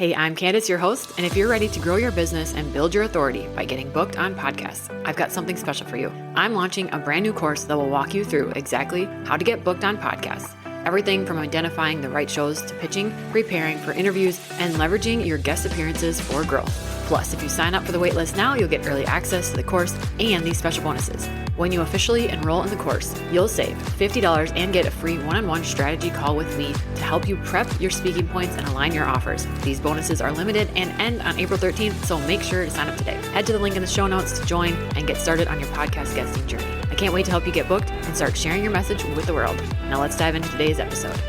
Hey, I'm Candace, your host, and if you're ready to grow your business and build your authority by getting booked on podcasts, I've got something special for you. I'm launching a brand new course that will walk you through exactly how to get booked on podcasts. Everything from identifying the right shows to pitching, preparing for interviews, and leveraging your guest appearances for growth. Plus, if you sign up for the waitlist now, you'll get early access to the course and these special bonuses. When you officially enroll in the course, you'll save $50 and get a free one-on-one strategy call with me to help you prep your speaking points and align your offers. These bonuses are limited and end on April 13th, so make sure to sign up today. Head to the link in the show notes to join and get started on your podcast guesting journey. I can't wait to help you get booked and start sharing your message with the world. Now let's dive into today's episode.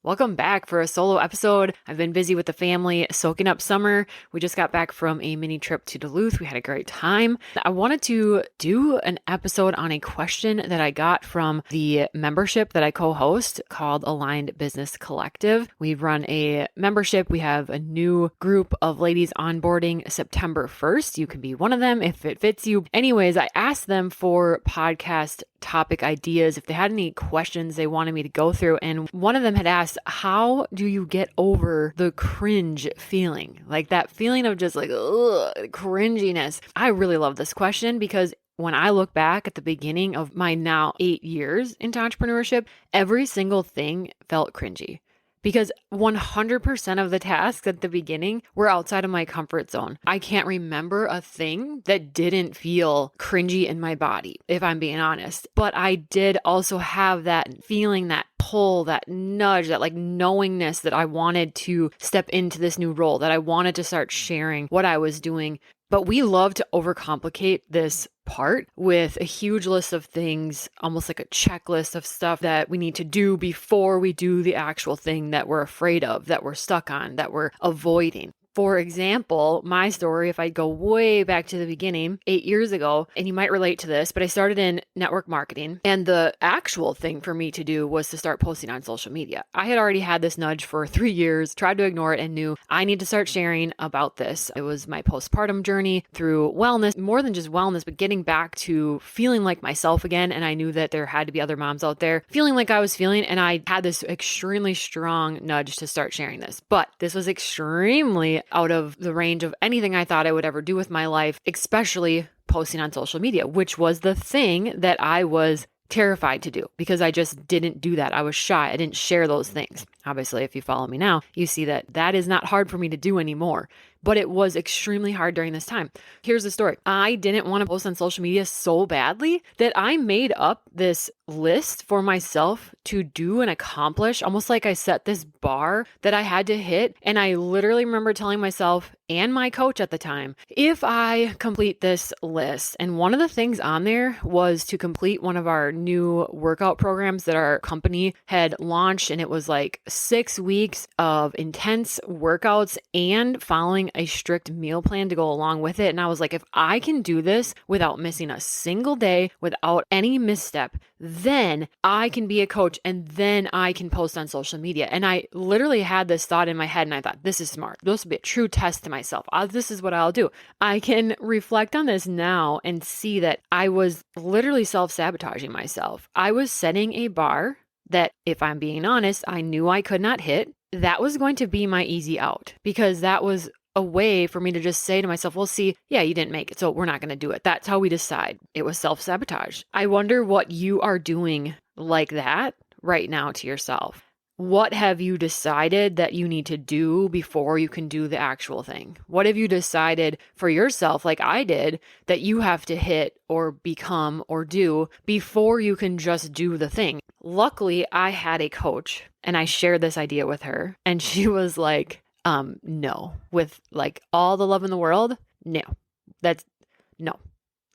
Welcome back for a solo episode. I've been busy with the family, soaking up summer. We just got back from a mini trip to Duluth. We had a great time. I wanted to do an episode on a question that I got from the membership that I co-host called Aligned Business Collective. We run a membership. We have a new group of ladies onboarding September 1st. You can be one of them if it fits you. Anyways, I asked them for podcast topic ideas, if they had any questions they wanted me to go through. And one of them had asked, how do you get over the cringe feeling? Like that feeling of just like, cringiness. I really love this question because when I look back at the beginning of my now 8 years into entrepreneurship, every single thing felt cringy. Because 100% of the tasks at the beginning were outside of my comfort zone. I can't remember a thing that didn't feel cringy in my body, if I'm being honest. But I did also have that feeling, that pull, that nudge, that like knowingness that I wanted to step into this new role, that I wanted to start sharing what I was doing. But we love to overcomplicate this part with a huge list of things, almost like a checklist of stuff that we need to do before we do the actual thing that we're afraid of, that we're stuck on, that we're avoiding. For example, my story, if I go way back to the beginning, 8 years ago, and you might relate to this, but I started in network marketing, and the actual thing for me to do was to start posting on social media. I had already had this nudge for 3 years, tried to ignore it, and knew I need to start sharing about this. It was my postpartum journey through wellness, more than just wellness, but getting back to feeling like myself again. And I knew that there had to be other moms out there feeling like I was feeling, and I had this extremely strong nudge to start sharing this. But this was extremely out of the range of anything I thought I would ever do with my life, especially posting on social media, which was the thing that I was terrified to do because I just didn't do that. I was shy. I didn't share those things. Obviously, if you follow me now, you see that that is not hard for me to do anymore, but it was extremely hard during this time. Here's the story. I didn't want to post on social media so badly that I made up this list for myself to do and accomplish, almost like I set this bar that I had to hit. And I literally remember telling myself and my coach at the time, if I complete this list, and one of the things on there was to complete one of our new workout programs that our company had launched, and it was like 6 weeks of intense workouts and following a strict meal plan to go along with it. And I was like, if I can do this without missing a single day, without any misstep, then I can be a coach and then I can post on social media. And I literally had this thought in my head and I thought, this is smart. This will be a true test to myself. This is what I'll do. I can reflect on this now and see that I was literally self-sabotaging myself. I was setting a bar that, if I'm being honest, I knew I could not hit. That was going to be my easy out because that was a way for me to just say to myself, well, see, yeah, you didn't make it, so we're not going to do it. That's how we decide. It was self-sabotage. I wonder what you are doing like that right now to yourself. What have you decided that you need to do before you can do the actual thing? What have you decided for yourself, like I did, that you have to hit or become or do before you can just do the thing? Luckily, I had a coach and I shared this idea with her and she was like, no, with like all the love in the world. No, that's no.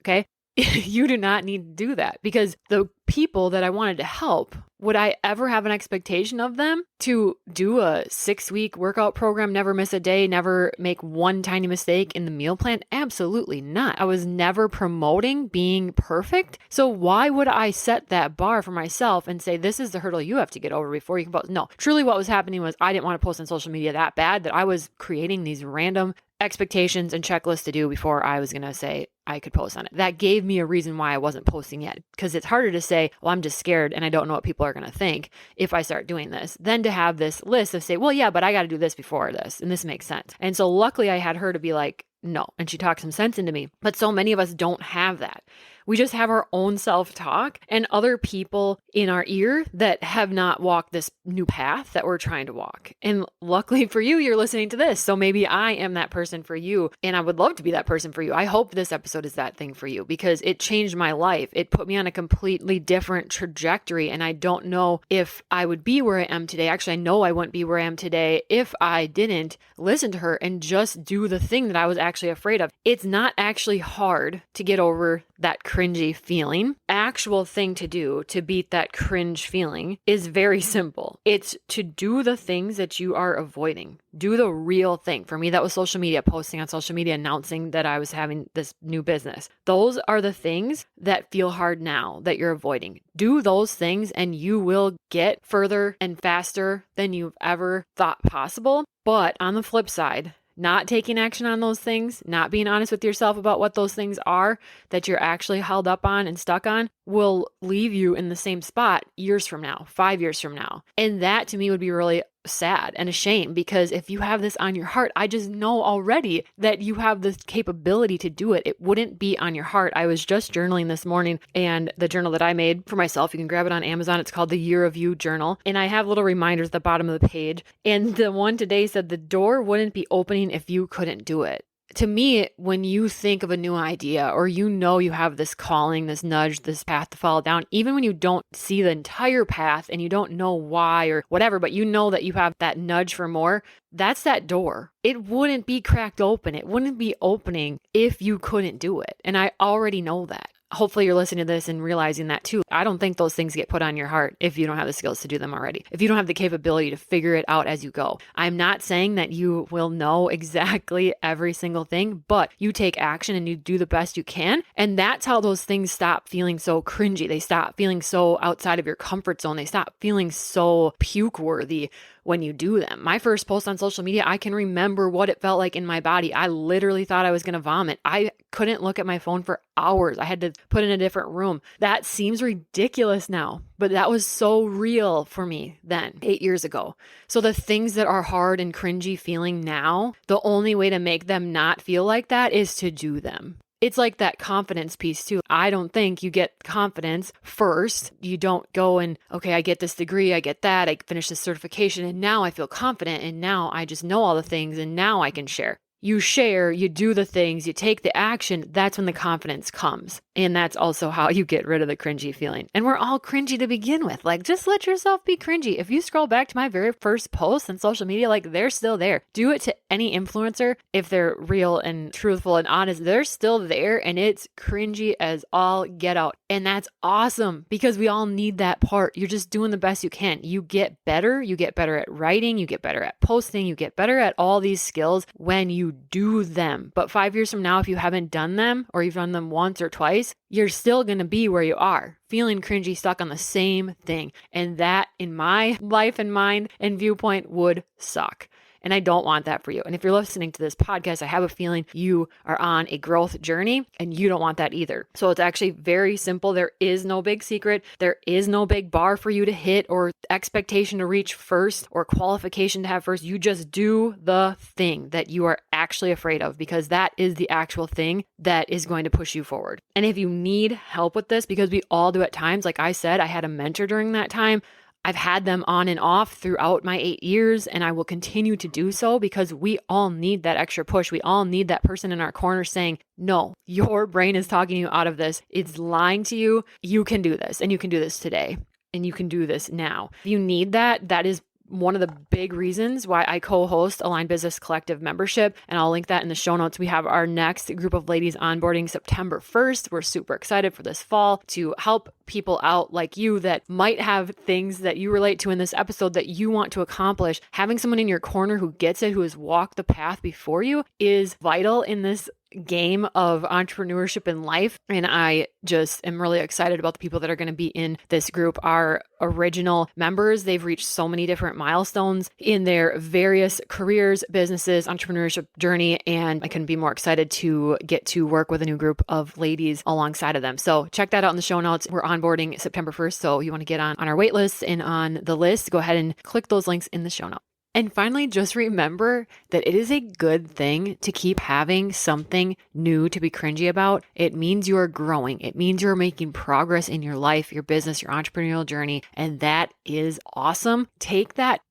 Okay. You do not need to do that because the people that I wanted to help, would I ever have an expectation of them to do a 6-week workout program, never miss a day, never make one tiny mistake in the meal plan? Absolutely not. I was never promoting being perfect. So why would I set that bar for myself and say, this is the hurdle you have to get over before you can post? No, truly what was happening was I didn't want to post on social media that bad that I was creating these random expectations and checklists to do before I was going to say I could post on it. That gave me a reason why I wasn't posting yet, because it's harder to say, well, I'm just scared and I don't know what people are going to think if I start doing this, than to have this list of say, well, yeah, but I got to do this before this, and this makes sense. And so luckily I had her to be like, no, and she talked some sense into me. But so many of us don't have that. We just have our own self-talk and other people in our ear that have not walked this new path that we're trying to walk. And luckily for you, you're listening to this. So maybe I am that person for you, and I would love to be that person for you. I hope this episode is that thing for you, because it changed my life. It put me on a completely different trajectory, and I don't know if I would be where I am today. Actually, I know I wouldn't be where I am today if I didn't listen to her and just do the thing that I was actually afraid of. It's not actually hard to get over that cringy feeling. Actual thing to do to beat that cringe feeling is very simple. It's to do the things that you are avoiding. Do the real thing. For me, that was social media, posting on social media, announcing that I was having this new business. Those are the things that feel hard now that you're avoiding. Do those things and you will get further and faster than you've ever thought possible. But on the flip side, not taking action on those things, not being honest with yourself about what those things are that you're actually held up on and stuck on, will leave you in the same spot years from now, 5 years from now. And that to me would be really sad and a shame, because if you have this on your heart, I just know already that you have the capability to do it. It wouldn't be on your heart. I was just journaling this morning, and the journal that I made for myself, you can grab it on Amazon. It's called the Year of You Journal. And I have little reminders at the bottom of the page. And the one today said the door wouldn't be opening if you couldn't do it. To me, when you think of a new idea, or you know you have this calling, this nudge, this path to follow down, even when you don't see the entire path and you don't know why or whatever, but you know that you have that nudge for more, that's that door. It wouldn't be cracked open. It wouldn't be opening if you couldn't do it. And I already know that. Hopefully you're listening to this and realizing that too. I don't think those things get put on your heart if you don't have the skills to do them already. If you don't have the capability to figure it out as you go. I'm not saying that you will know exactly every single thing, but you take action and you do the best you can. And that's how those things stop feeling so cringy. They stop feeling so outside of your comfort zone. They stop feeling so puke-worthy when you do them. My first post on social media, I can remember what it felt like in my body. I literally thought I was going to vomit. I couldn't look at my phone for hours. I had to put in a different room. That seems ridiculous now, but that was so real for me then, 8 years ago. So the things that are hard and cringy feeling now, the only way to make them not feel like that is to do them. It's like that confidence piece too. I don't think you get confidence first. You don't go and, okay, I get this degree, I get that, I finish this certification, and now I feel confident, and now I just know all the things, and now I can share. You share, you do the things, you take the action, that's when the confidence comes. And that's also how you get rid of the cringy feeling. And we're all cringy to begin with. Like, just let yourself be cringy. If you scroll back to my very first posts on social media, like, they're still there. Do it to any influencer. If they're real and truthful and honest, they're still there, and it's cringy as all get out. And that's awesome, because we all need that part. You're just doing the best you can. You get better. You get better at writing. You get better at posting. You get better at all these skills when you do them. But 5 years from now, if you haven't done them, or you've done them once or twice, you're still going to be where you are, feeling cringy, stuck on the same thing. And that, in my life and mind and viewpoint, would suck. And I don't want that for you. And if you're listening to this podcast, I have a feeling you are on a growth journey, and you don't want that either. So it's actually very simple. There is no big secret. There is no big bar for you to hit, or expectation to reach first, or qualification to have first. You just do the thing that you are actually afraid of, because that is the actual thing that is going to push you forward. And if you need help with this, because we all do at times, like I said, I had a mentor during that time. I've had them on and off throughout my 8 years, and I will continue to do so, because we all need that extra push. We all need that person in our corner saying, no, your brain is talking you out of this. It's lying to you. You can do this, and you can do this today, and you can do this now. If you need that, that is one of the big reasons why I co-host Aligned Business Collective membership, and I'll link that in the show notes. We have our next group of ladies onboarding September 1st. We're super excited for this fall to help people out like you that might have things that you relate to in this episode that you want to accomplish. Having someone in your corner who gets it, who has walked the path before you, is vital in this game of entrepreneurship in life. And I just am really excited about the people that are going to be in this group. Our original members, they've reached so many different milestones in their various careers, businesses, entrepreneurship journey. And I couldn't be more excited to get to work with a new group of ladies alongside of them. So check that out in the show notes. We're onboarding September 1st. So you want to get on our wait list and on the list, go ahead and click those links in the show notes. And finally, just remember that it is a good thing to keep having something new to be cringy about. It means you are growing. It means you're making progress in your life, your business, your entrepreneurial journey. And that is awesome. Take that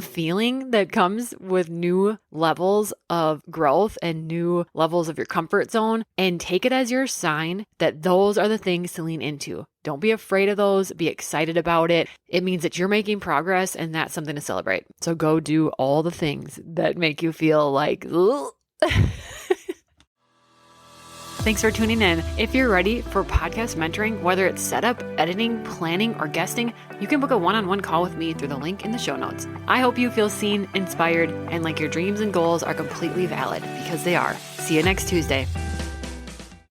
feeling that comes with new levels of growth and new levels of your comfort zone and take it as your sign that those are the things to lean into. Don't be afraid of those. Be excited about it. It means that you're making progress and that's something to celebrate. So go do all the things that make you feel like, Thanks for tuning in. If you're ready for podcast mentoring, whether it's setup, editing, planning, or guesting, you can book a one-on-one call with me through the link in the show notes. I hope you feel seen, inspired, and like your dreams and goals are completely valid because they are. See you next Tuesday.